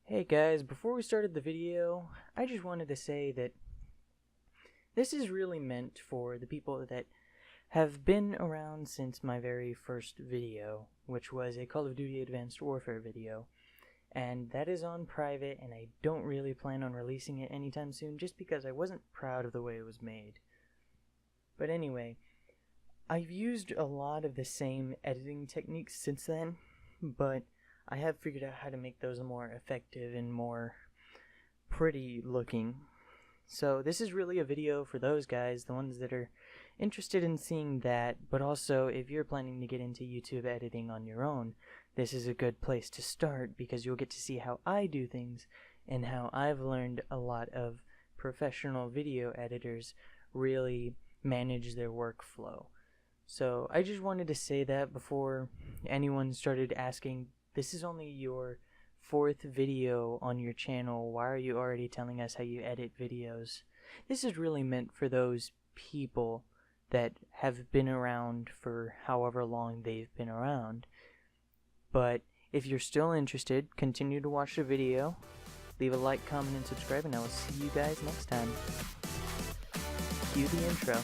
Hey guys, before we started the video, I just wanted to say that this is really meant for the people that have been around since my very first video, which was a Call of Duty Advanced Warfare video. And that is on private, and I don't really plan on releasing it anytime soon just because I wasn't proud of the way it was made. But anyway, I've used a lot of the same editing techniques since then, but I have figured out how to make those more effective and more pretty looking. So this is really a video for those guys, the ones that are interested in seeing that, but also if you're planning to get into YouTube editing on your own, this is a good place to start because you'll get to see how I do things and how I've learned a lot of professional video editors really manage their workflow. So I just wanted to say that before anyone started asking, this is only your 4th video on your channel, why are you already telling us how you edit videos? This is really meant for those people that have been around for however long they've been around. But if you're still interested, continue to watch the video, leave a like, comment, and subscribe, and I will see you guys next time. Cue the intro.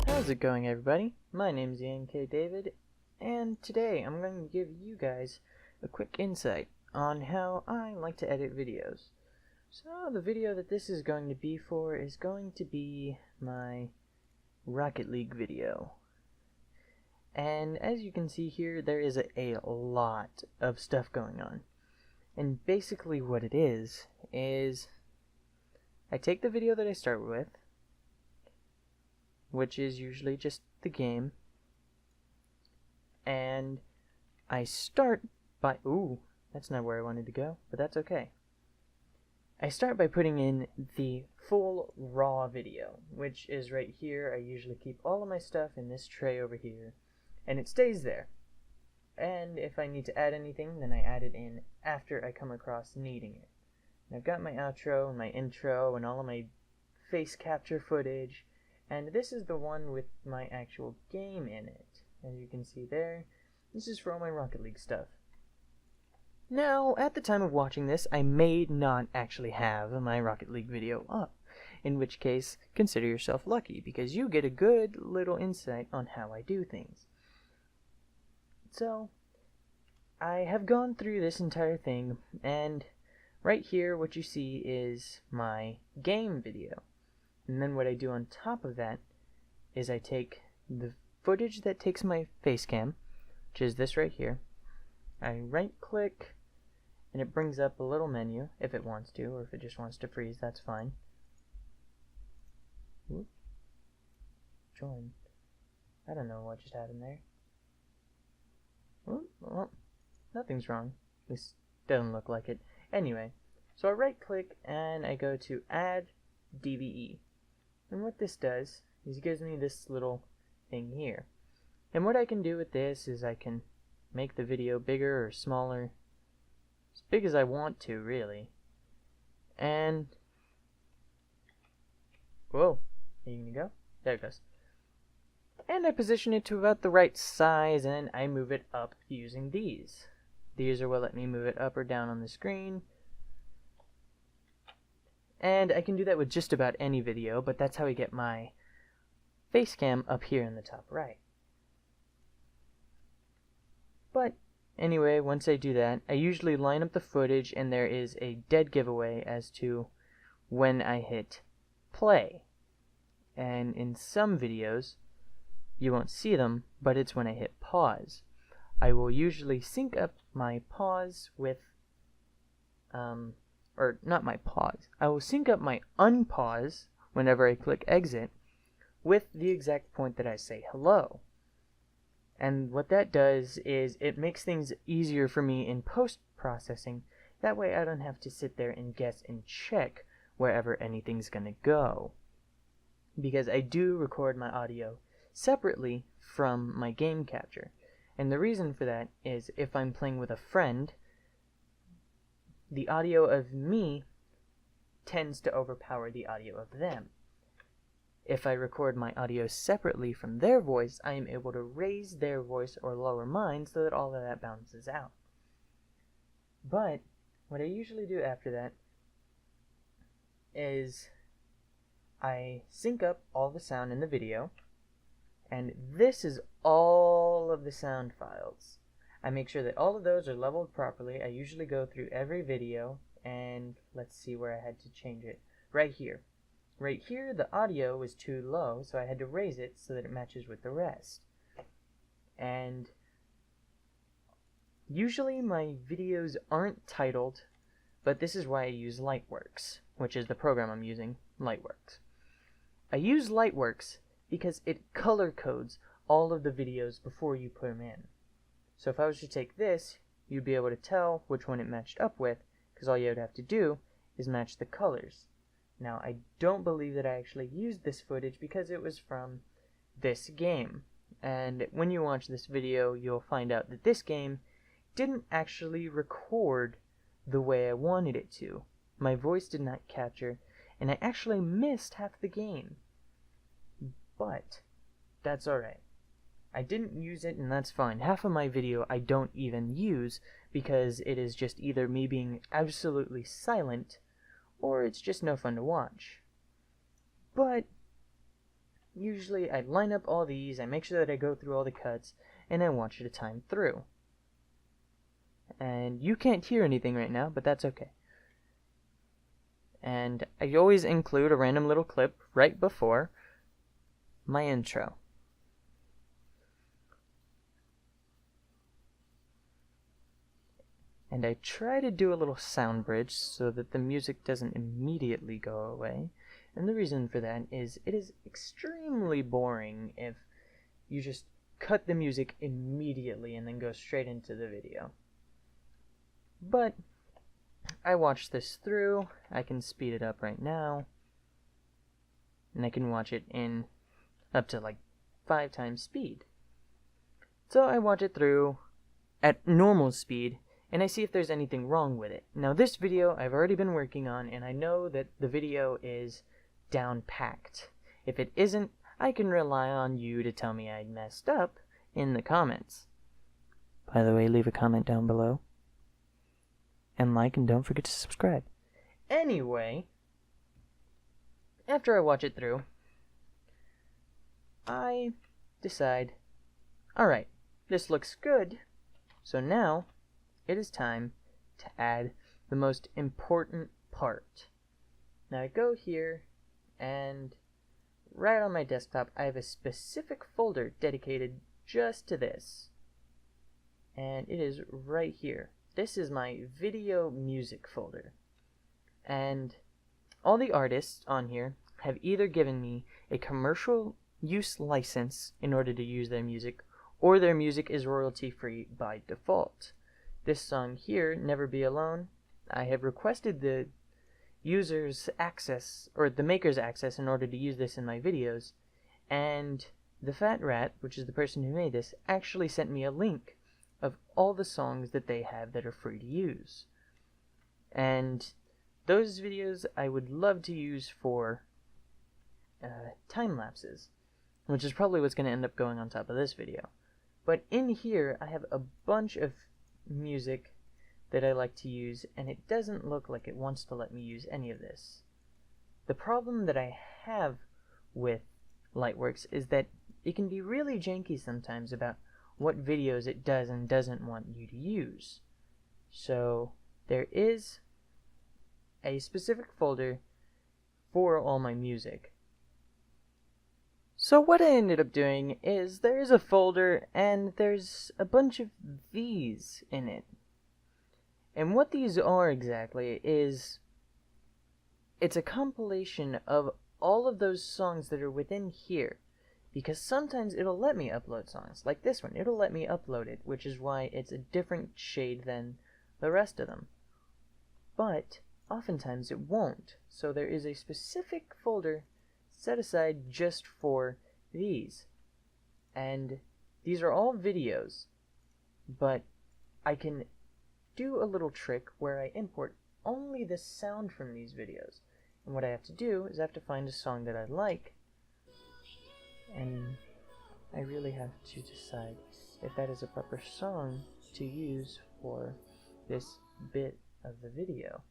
How's it going, everybody? My name is Ian K. David, and today I'm going to give you guys a quick insight on how I like to edit videos. So the video that this is going to be for is going to be my Rocket League video. And as you can see here, there is a lot of stuff going on. And basically what it is I take the video that I start with, which is usually just the game, and I start by, ooh, that's not where I wanted to go, but that's okay. I start by putting in the full raw video, which is right here. I usually keep all of my stuff in this tray over here, and it stays there. And if I need to add anything, then I add it in after I come across needing it. And I've got my outro and my intro and all of my face capture footage, and this is the one with my actual game in it. As you can see there, this is for all my Rocket League stuff. Now, at the time of watching this, I may not actually have my Rocket League video up, in which case, consider yourself lucky, because you get a good little insight on how I do things. So, I have gone through this entire thing, and right here what you see is my game video. And then what I do on top of that is I take the footage that takes my face cam, which is this right here. I right click and it brings up a little menu if it wants to, or if it just wants to freeze, that's fine. Whoop. Join. I don't know what just happened there. Whoop. Well, nothing's wrong. At least doesn't look like it. Anyway, so I right click and I go to add DVE. And what this does is it gives me this little thing here. And what I can do with this is I can make the video bigger or smaller, as big as I want to, really. And, whoa, are you gonna go? There it goes. And I position it to about the right size, and I move it up using these. These are what let me move it up or down on the screen. And I can do that with just about any video, but that's how I get my face cam up here in the top right. But anyway, once I do that, I usually line up the footage, and there is a dead giveaway as to when I hit play. And in some videos, you won't see them, but it's when I hit pause. I will usually sync up my pause with, or not my pause, I will sync up my unpause whenever I click exit with the exact point that I say hello. And what that does is it makes things easier for me in post-processing. That way I don't have to sit there and guess and check wherever anything's gonna go. Because I do record my audio separately from my game capture. And the reason for that is if I'm playing with a friend, the audio of me tends to overpower the audio of them. If I record my audio separately from their voice, I am able to raise their voice or lower mine so that all of that balances out. But what I usually do after that is I sync up all the sound in the video, and this is all of the sound files. I make sure that all of those are leveled properly. I usually go through every video, and let's see where I had to change it. Right here. Right here, the audio was too low, so I had to raise it so that it matches with the rest. And usually my videos aren't titled, but this is why I use Lightworks, which is the program I'm using, Lightworks. I use Lightworks because it color codes all of the videos before you put them in. So if I was to take this, you'd be able to tell which one it matched up with, because all you would have to do is match the colors. Now, I don't believe that I actually used this footage because it was from this game. And when you watch this video, you'll find out that this game didn't actually record the way I wanted it to. My voice did not capture, and I actually missed half the game. But that's alright. I didn't use it, and that's fine. Half of my video I don't even use because it is just either me being absolutely silent or it's just no fun to watch. But usually I line up all these, I make sure that I go through all the cuts, and I watch it a time through. And you can't hear anything right now, but that's okay. And I always include a random little clip right before my intro. And I try to do a little sound bridge so that the music doesn't immediately go away. And the reason for that is it is extremely boring if you just cut the music immediately and then go straight into the video. But I watched this through. I can speed it up right now. And I can watch it in up to like 5 times speed. So I watch it through at normal speed, and I see if there's anything wrong with it. Now this video I've already been working on, and I know that the video is down packed. If it isn't, I can rely on you to tell me I messed up in the comments. By the way, leave a comment down below. And like, and don't forget to subscribe. Anyway, after I watch it through, I decide, alright, this looks good, so now it is time to add the most important part. Now I go here, and right on my desktop I have a specific folder dedicated just to this. And it is right here. This is my video music folder. And all the artists on here have either given me a commercial use license in order to use their music, or their music is royalty free by default. This song here, Never Be Alone, I have requested the user's access, or the maker's access, in order to use this in my videos, and the Fat Rat, which is the person who made this, actually sent me a link of all the songs that they have that are free to use. And those videos I would love to use for time lapses, which is probably what's going to end up going on top of this video. But in here I have a bunch of music that I like to use, and it doesn't look like it wants to let me use any of this. The problem that I have with Lightworks is that it can be really janky sometimes about what videos it does and doesn't want you to use. So there is a specific folder for all my music. So what I ended up doing is there is a folder and there's a bunch of these in it. And what these are exactly is it's a compilation of all of those songs that are within here. Because sometimes it'll let me upload songs, like this one. It'll let me upload it, which is why it's a different shade than the rest of them. But oftentimes it won't. So there is a specific folder set aside just for these. And these are all videos, but I can do a little trick where I import only the sound from these videos. And what I have to do is I have to find a song that I like, and I really have to decide if that is a proper song to use for this bit of the video.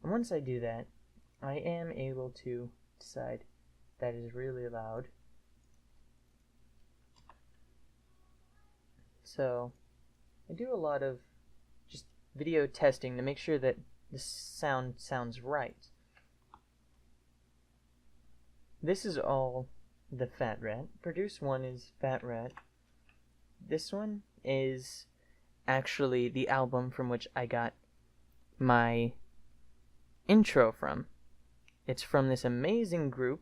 And once I do that, I am able to decide that is really loud. So I do a lot of just video testing to make sure that the sound sounds right. This is all the Fat Rat. Produce 1 is Fat Rat. This one is actually the album from which I got my intro from. It's from this amazing group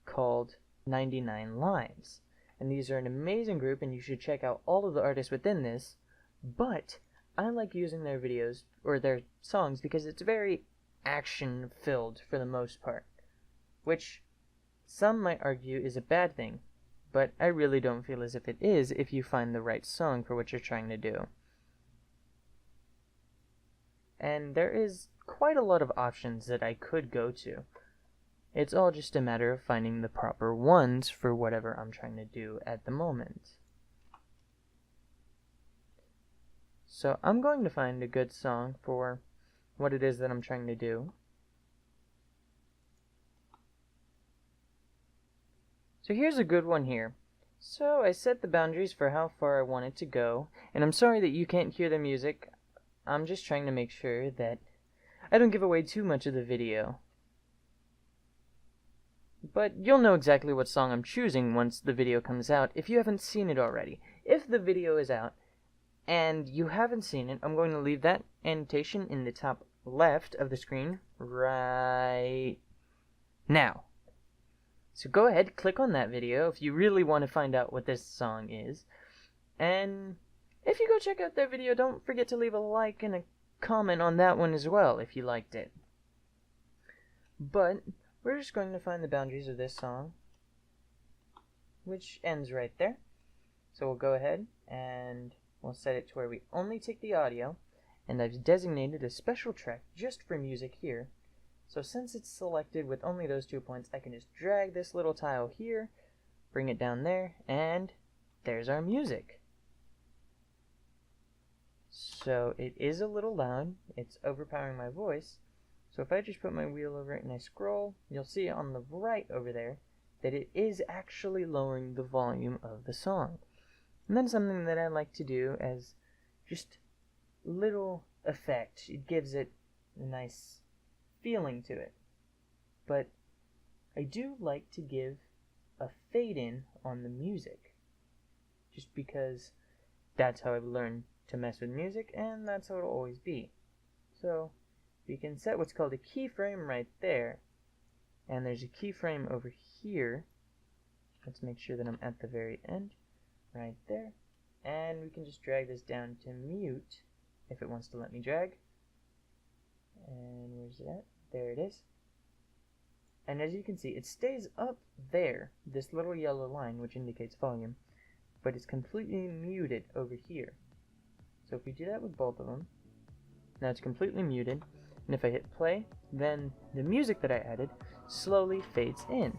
called 99 Lives. And these are an amazing group, and you should check out all of the artists within this. But I like using their videos, or their songs, because it's very action-filled for the most part. Which some might argue is a bad thing, but I really don't feel as if it is if you find the right song for what you're trying to do. And there is quite a lot of options that I could go to. It's all just a matter of finding the proper ones for whatever I'm trying to do at the moment. So I'm going to find a good song for what it is that I'm trying to do. So here's a good one here. So I set the boundaries for how far I want it to go, and I'm sorry that you can't hear the music. I'm just trying to make sure that I don't give away too much of the video. But you'll know exactly what song I'm choosing once the video comes out if you haven't seen it already. If the video is out and you haven't seen it, I'm going to leave that annotation in the top left of the screen right now. So go ahead, click on that video if you really want to find out what this song is. And if you go check out that video, don't forget to leave a like and a comment on that one as well if you liked it. But we're just going to find the boundaries of this song, which ends right there. So we'll go ahead and we'll set it to where we only take the audio, and I've designated a special track just for music here. So since it's selected with only those 2 points, I can just drag this little tile here, bring it down there, and there's our music. So it is a little loud, it's overpowering my voice. So if I just put my wheel over it and I scroll, you'll see on the right over there that it is actually lowering the volume of the song. And that's something that I like to do as just little effect. It gives it a nice feeling to it. But I do like to give a fade in on the music, just because that's how I've learned to mess with music, and that's how it'll always be. So we can set what's called a keyframe right there, and there's a keyframe over here. Let's make sure that I'm at the very end right there, and we can just drag this down to mute if it wants to let me drag. And where's it at? There it is. And as you can see, it stays up there, this little yellow line which indicates volume, but it's completely muted over here. So if we do that with both of them, now it's completely muted, and if I hit play, then the music that I added slowly fades in.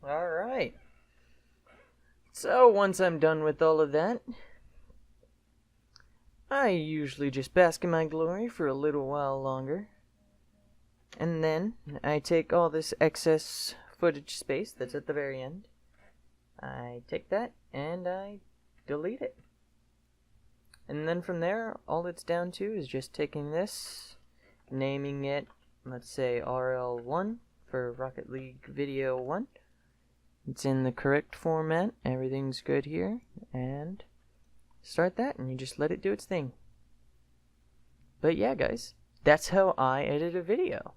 Alright. So, once I'm done with all of that, I usually just bask in my glory for a little while longer. And then, I take all this excess footage space that's at the very end. I take that, and I delete it. And then from there, all it's down to is just taking this, naming it, let's say RL1 for Rocket League Video 1. It's in the correct format, everything's good here, and start that, and you just let it do its thing. But yeah, guys, that's how I edit a video.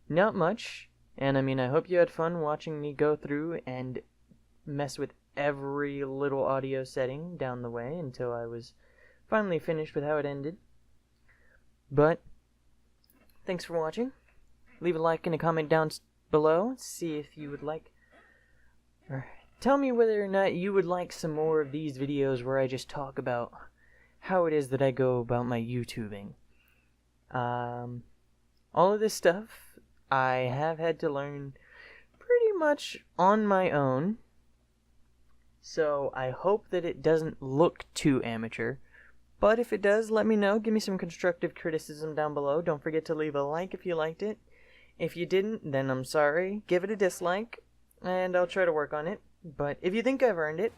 Not much, and I mean, I hope you had fun watching me go through and mess with every little audio setting down the way until I was finally finished with how it ended. But thanks for watching. Leave a like and a comment down below. See if you would like, or tell me whether or not you would like some more of these videos where I just talk about how it is that I go about my YouTubing. All of this stuff I have had to learn pretty much on my own. So I hope that it doesn't look too amateur. But if it does, let me know. Give me some constructive criticism down below. Don't forget to leave a like if you liked it. If you didn't, then I'm sorry. Give it a dislike, and I'll try to work on it. But if you think I've earned it,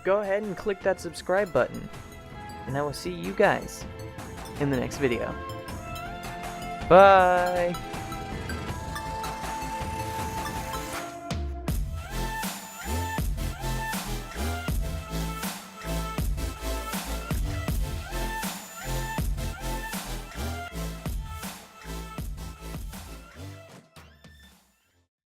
go ahead and click that subscribe button. And I will see you guys in the next video. Bye!